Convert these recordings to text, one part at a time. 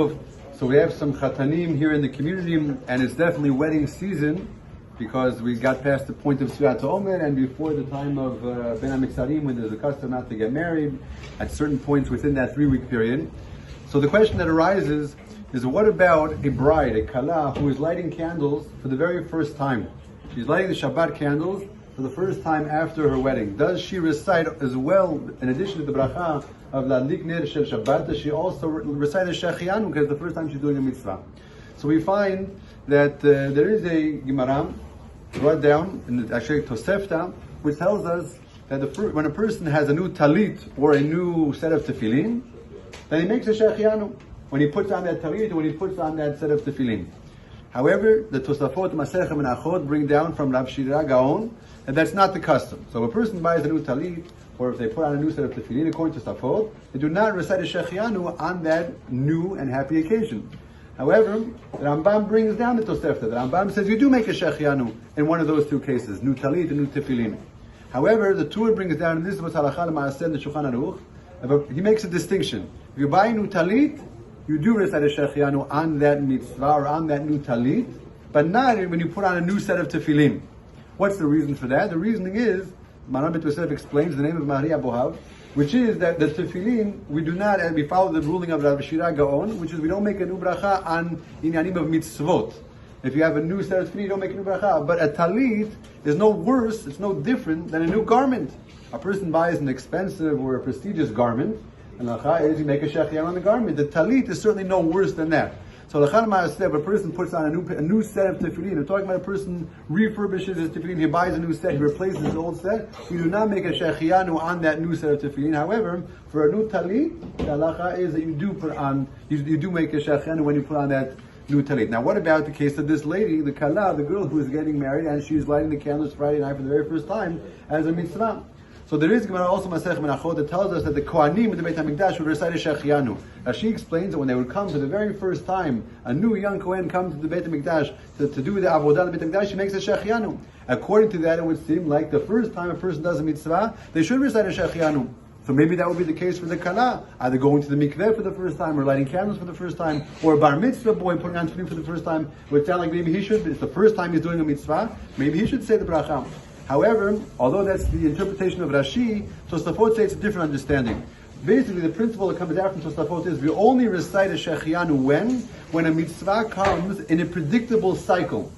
So we have some chatanim here in the community, and it's definitely wedding season because we got past the point of Sfirat Omer and before the time of Ben HaMiksarim, when there's a custom not to get married at certain points within that 3-week period. So the question that arises is, what about a bride, a kala, who is lighting candles for the very first time? She's lighting the Shabbat candles for the first time after her wedding. Does she recite as well, in addition to the bracha of Ladlik Ner Shel Shabbat, does she also recite the Shehechiyanu because it's the first time she's doing a mitzvah? So we find that there is a Gemara brought down, and actually Tosefta, which tells us that when a person has a new talit or a new set of tefillin, then he makes a Shehechiyanu when he puts on that talit or when he puts on that set of tefillin. However, the Tosafot, Masechet Menachot bring down from Rav Shira Gaon that that's not the custom. So if a person buys a new talit, or if they put on a new set of tefillin, according to Tosafot, they do not recite a Shehechiyanu on that new and happy occasion. However, the Rambam brings down the Tosefta. The Rambam says you do make a Shehechiyanu in one of those two cases, new talit and new tefillin. However, the Tur brings down, and this is what Halakha L'Maaseh in the Shulchan Aruch, he makes a distinction. If you buy a new talit, you do recite a Shehechiyanu on that mitzvah or on that new talit, but not when you put on a new set of tefillin. What's the reason for that? The reasoning is, Maran Bet Yosef explains the name of Mahri Abohav, which is that the tefillin, we follow the ruling of Rav Shira Gaon, which is we don't make a new bracha on inyanim of mitzvot. If you have a new set of tefillin, you don't make a new bracha. But a talit is no worse, it's no different than a new garment. A person buys an expensive or a prestigious garment, and the halacha is you make a shehechiyanu on the garment. The talit is certainly no worse than that. So the Chacham said, if a person puts on a new set of tefillin, we're talking about a person refurbishes his tefillin, he buys a new set, he replaces his old set, we do not make a shehechiyanu on that new set of tefillin. However, for a new talit, the halacha is that you do make a shehechiyanu when you put on that new talit. Now what about the case of this lady, the kala, the girl who is getting married, and she's lighting the candles Friday night for the very first time as a mitzvah? So there is Gemara also Masechet Menachot that tells us that the Kohanim in the Beit HaMikdash would recite a Shehechiyanu. Now she explains that when they would come for the very first time, a new young Kohen comes to the Beit HaMikdash to do the Avodah in the Beit HaMikdash, she makes a Shehechiyanu. According to that, it would seem like the first time a person does a mitzvah, they should recite a Shehechiyanu. So maybe that would be the case for the kala, either going to the mikveh for the first time, or lighting candles for the first time, or a bar mitzvah boy putting on tefillin for the first time. It would sound like maybe he should, it's the first time he's doing a mitzvah, maybe he should say the bracha. However, although that's the interpretation of Rashi, Tosafot says it's a different understanding. Basically, the principle that comes out from Tosafot is we only recite a Shehechiyanu when a mitzvah comes in a predictable cycle.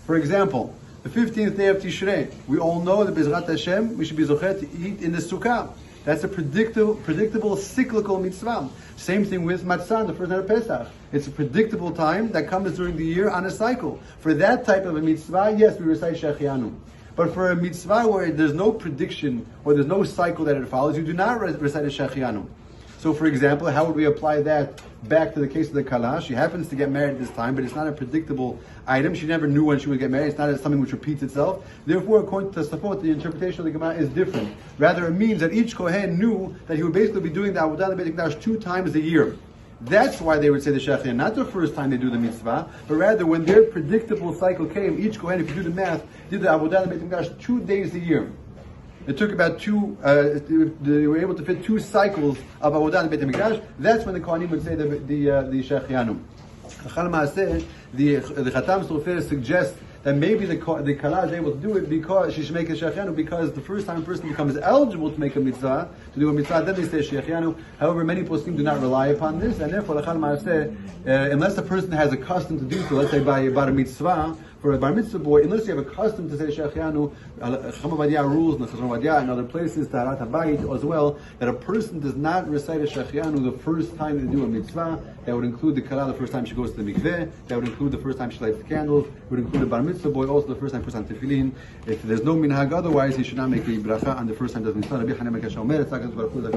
For example, the 15th day of Tishrei, we all know that Bezrat Hashem, we should be zochet to eat in the Sukkah. That's a predictable cyclical mitzvah. Same thing with Matzah, the first night of Pesach. It's a predictable time that comes during the year on a cycle. For that type of a mitzvah, yes, we recite Shehechiyanu. But for a mitzvah where there's no prediction or there's no cycle that it follows, you do not recite a Shehechiyanu. So for example, how would we apply that back to the case of the kala? She happens to get married this time, but it's not a predictable item. She never knew when she would get married. It's not something which repeats itself. Therefore, according to Tosafot, the interpretation of the Gemara is different. Rather, it means that each Kohen knew that he would basically be doing the Avodah in the Beit HaMikdash 2 times a year. That's why they would say the Shehechiyanu, not the first time they do the mitzvah, but rather when their predictable cycle came, each Kohen, if you do the math, did the Avodah in the Beit HaMikdash 2 days a year. It took about they were able to fit 2 cycles of Avodah in the Beit HaMikdash. That's when the Kohanim would say the Shehechiyanu. The Chatam Sofer suggests that maybe the kala is able to do it because she should make a Shehechiyanu, because the first time a person becomes eligible to make a mitzvah, to do a mitzvah, then they say Shehechiyanu. However, many poskim do not rely upon this, and therefore, unless the person has a custom to do so, let's say by a bar mitzvah, for a bar mitzvah boy, unless you have a custom to say Shehechiyanu, Chacham Ovadia rules, and Chacham Ovadia and other places, Taharat HaBayit as well, that a person does not recite a Shehechiyanu the first time they do a mitzvah. That would include the kala the first time she goes to the mikveh. That would include the first time she lights the candles. It would include the bar mitzvah boy also the first time he puts on tefillin. If there's no minhag otherwise, he should not make a bracha on the first time does mitzvah.